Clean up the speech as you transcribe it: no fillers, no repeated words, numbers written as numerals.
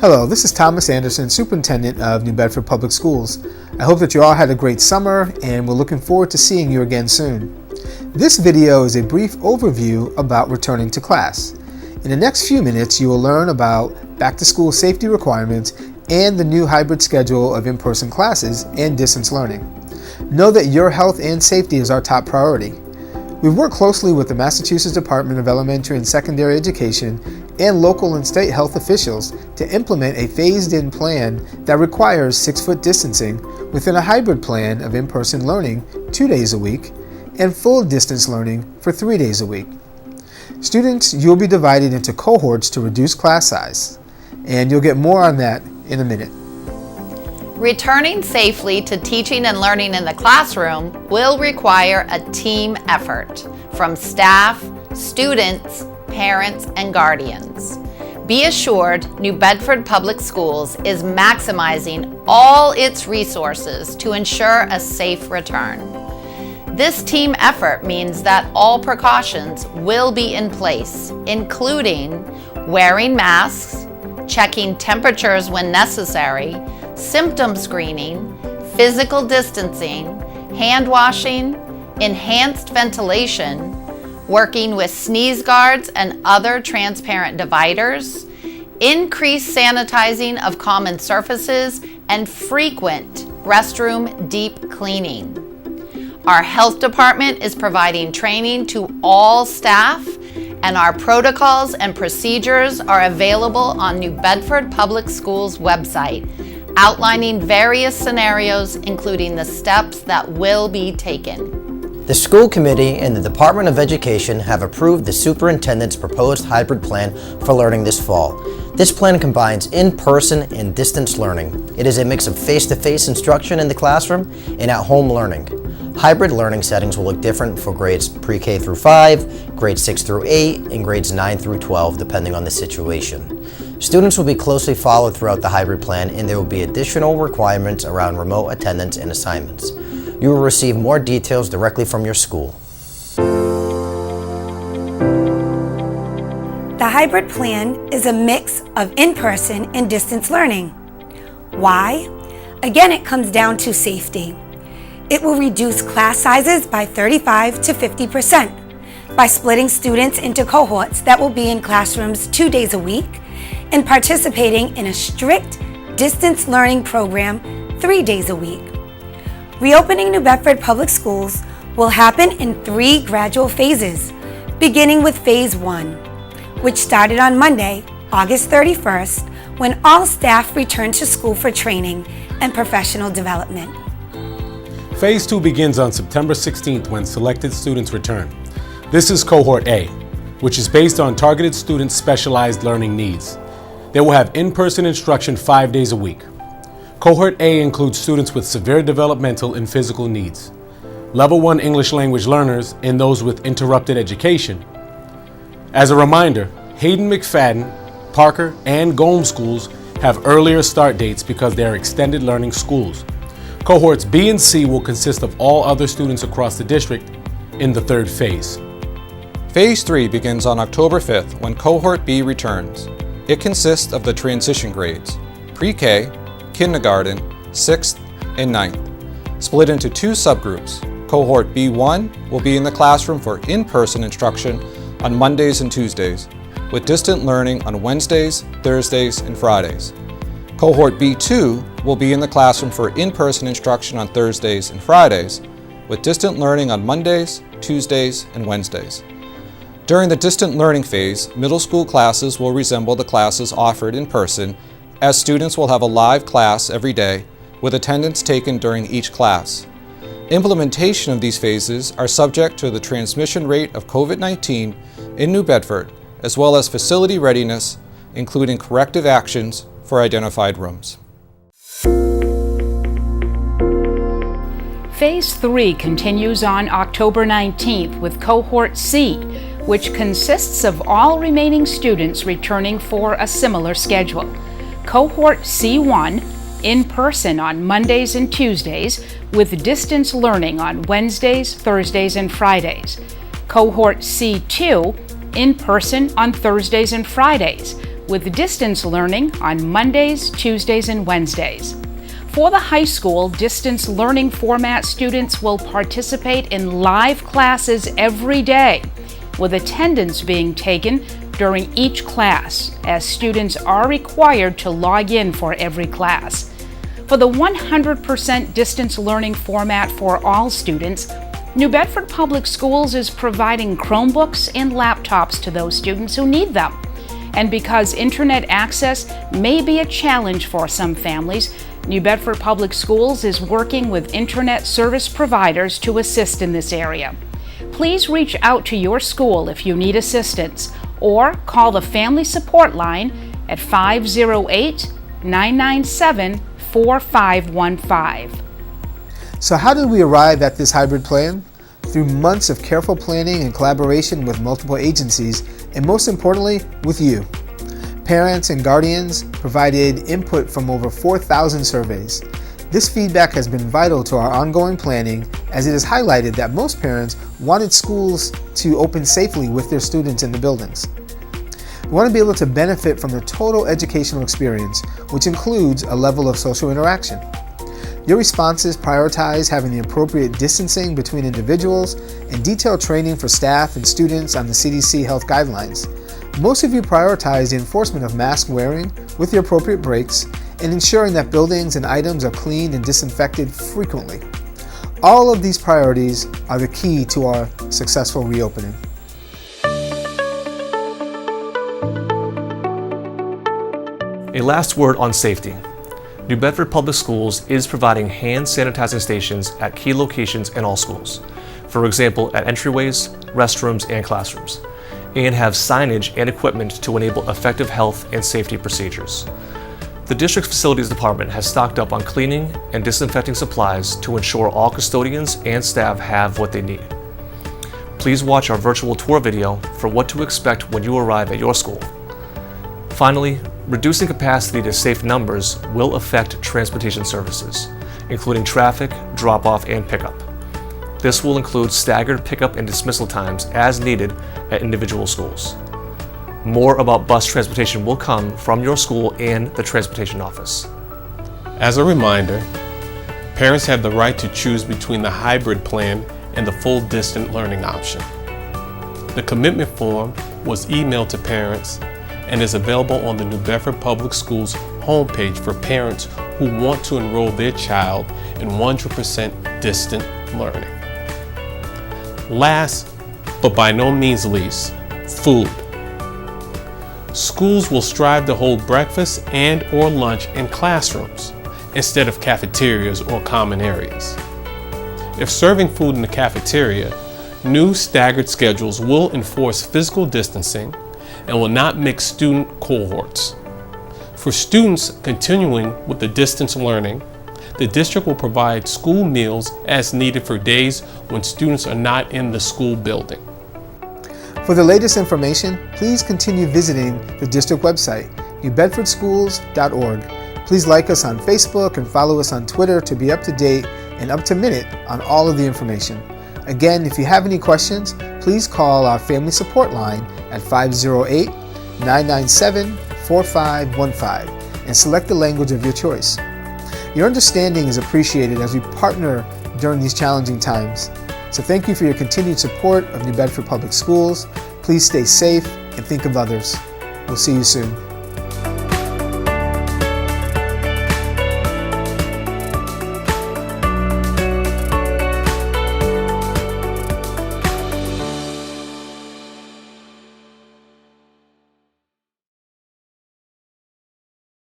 Hello, this is Thomas Anderson, Superintendent of New Bedford Public Schools. I hope that you all had a great summer and we're looking forward to seeing you again soon. This video is a brief overview about returning to class. In the next few minutes, you will learn about back-to-school safety requirements and the new hybrid schedule of in-person classes and distance learning. Know that your health and safety is our top priority. We've worked closely with the Massachusetts Department of Elementary and Secondary Education and local and state health officials to implement a phased-in plan that requires 6-foot distancing within a hybrid plan of in-person learning 2 days a week and full distance learning for 3 days a week. Students, you'll be divided into cohorts to reduce class size, and you'll get more on that in a minute. Returning safely to teaching and learning in the classroom will require a team effort from staff, students, parents, and guardians. Be assured New Bedford Public Schools is maximizing all its resources to ensure a safe return. This team effort means that all precautions will be in place, including wearing masks, checking temperatures when necessary, symptom screening, physical distancing, hand washing, enhanced ventilation, working with sneeze guards and other transparent dividers, increased sanitizing of common surfaces, and frequent restroom deep cleaning. Our health department is providing training to all staff, and our protocols and procedures are available on New Bedford Public Schools website, outlining various scenarios, including the steps that will be taken. The school committee and the Department of Education have approved the superintendent's proposed hybrid plan for learning this fall. This plan combines in-person and distance learning. It is a mix of face-to-face instruction in the classroom and at-home learning. Hybrid learning settings will look different for grades pre-K through 5, grades 6 through 8, and grades 9 through 12, depending on the situation. Students will be closely followed throughout the hybrid plan, and there will be additional requirements around remote attendance and assignments. You will receive more details directly from your school. The hybrid plan is a mix of in-person and distance learning. Why? Again, it comes down to safety. It will reduce class sizes by 35 to 50% by splitting students into cohorts that will be in classrooms 2 days a week and participating in a strict distance learning program 3 days a week. Reopening New Bedford Public Schools will happen in 3 gradual phases, beginning with Phase 1, which started on Monday, August 31st, when all staff returned to school for training and professional development. Phase 2 begins on September 16th when selected students return. This is Cohort A, which is based on targeted students' specialized learning needs. They will have in-person instruction 5 days a week. Cohort A includes students with severe developmental and physical needs, Level 1 English language learners, and those with interrupted education. As a reminder, Hayden McFadden, Parker, and Golm schools have earlier start dates because they are extended learning schools. Cohorts B and C will consist of all other students across the district in the 3rd phase. Phase 3 begins on October 5th when Cohort B returns. It consists of the transition grades, pre-K, kindergarten, 6th, and 9th, split into 2 subgroups. Cohort B1 will be in the classroom for in-person instruction on Mondays and Tuesdays, with distant learning on Wednesdays, Thursdays, and Fridays. Cohort B2 will be in the classroom for in-person instruction on Thursdays and Fridays, with distant learning on Mondays, Tuesdays, and Wednesdays. During the distant learning phase, middle school classes will resemble the classes offered in person, as students will have a live class every day, with attendance taken during each class. Implementation of these phases are subject to the transmission rate of COVID-19 in New Bedford, as well as facility readiness, including corrective actions for identified rooms. Phase 3 continues on October 19th with Cohort C, which consists of all remaining students returning for a similar schedule. Cohort C1, in person on Mondays and Tuesdays, with distance learning on Wednesdays, Thursdays, and Fridays. Cohort C2, in person on Thursdays and Fridays, with distance learning on Mondays, Tuesdays, and Wednesdays. For the high school, distance learning format students will participate in live classes every day, with attendance being taken during each class, as students are required to log in for every class. For the 100% distance learning format for all students, New Bedford Public Schools is providing Chromebooks and laptops to those students who need them. And because internet access may be a challenge for some families, New Bedford Public Schools is working with internet service providers to assist in this area. Please reach out to your school if you need assistance, or call the Family Support Line at 508-997-4515. So how did we arrive at this hybrid plan? Through months of careful planning and collaboration with multiple agencies, and most importantly, with you. Parents and guardians provided input from over 4,000 surveys. This feedback has been vital to our ongoing planning, as it has highlighted that most parents wanted schools to open safely with their students in the buildings. We want to be able to benefit from the total educational experience, which includes a level of social interaction. Your responses prioritize having the appropriate distancing between individuals and detailed training for staff and students on the CDC health guidelines. Most of you prioritize the enforcement of mask wearing with the appropriate breaks and ensuring that buildings and items are cleaned and disinfected frequently. All of these priorities are the key to our successful reopening. A last word on safety. New Bedford Public Schools is providing hand sanitizing stations at key locations in all schools. For example, at entryways, restrooms, and classrooms, and have signage and equipment to enable effective health and safety procedures. The district's facilities department has stocked up on cleaning and disinfecting supplies to ensure all custodians and staff have what they need. Please watch our virtual tour video for what to expect when you arrive at your school. Finally, reducing capacity to safe numbers will affect transportation services, including traffic, drop-off, and pickup. This will include staggered pickup and dismissal times as needed at individual schools. More about bus transportation will come from your school and the transportation office. As a reminder, parents have the right to choose between the hybrid plan and the full distant learning option. The commitment form was emailed to parents and is available on the New Bedford Public Schools homepage for parents who want to enroll their child in 100% distant learning. Last, but by no means least, food. Schools will strive to hold breakfast and or lunch in classrooms instead of cafeterias or common areas. If serving food in the cafeteria, new staggered schedules will enforce physical distancing and will not mix student cohorts. For students continuing with the distance learning, the district will provide school meals as needed for days when students are not in the school building. For the latest information, please continue visiting the district website, newbedfordschools.org. Please like us on Facebook and follow us on Twitter to be up to date and up to minute on all of the information. Again, if you have any questions, please call our Family Support Line at 508-997-4515 and select the language of your choice. Your understanding is appreciated as we partner during these challenging times. So thank you for your continued support of New Bedford Public Schools. Please stay safe and think of others. We'll see you soon.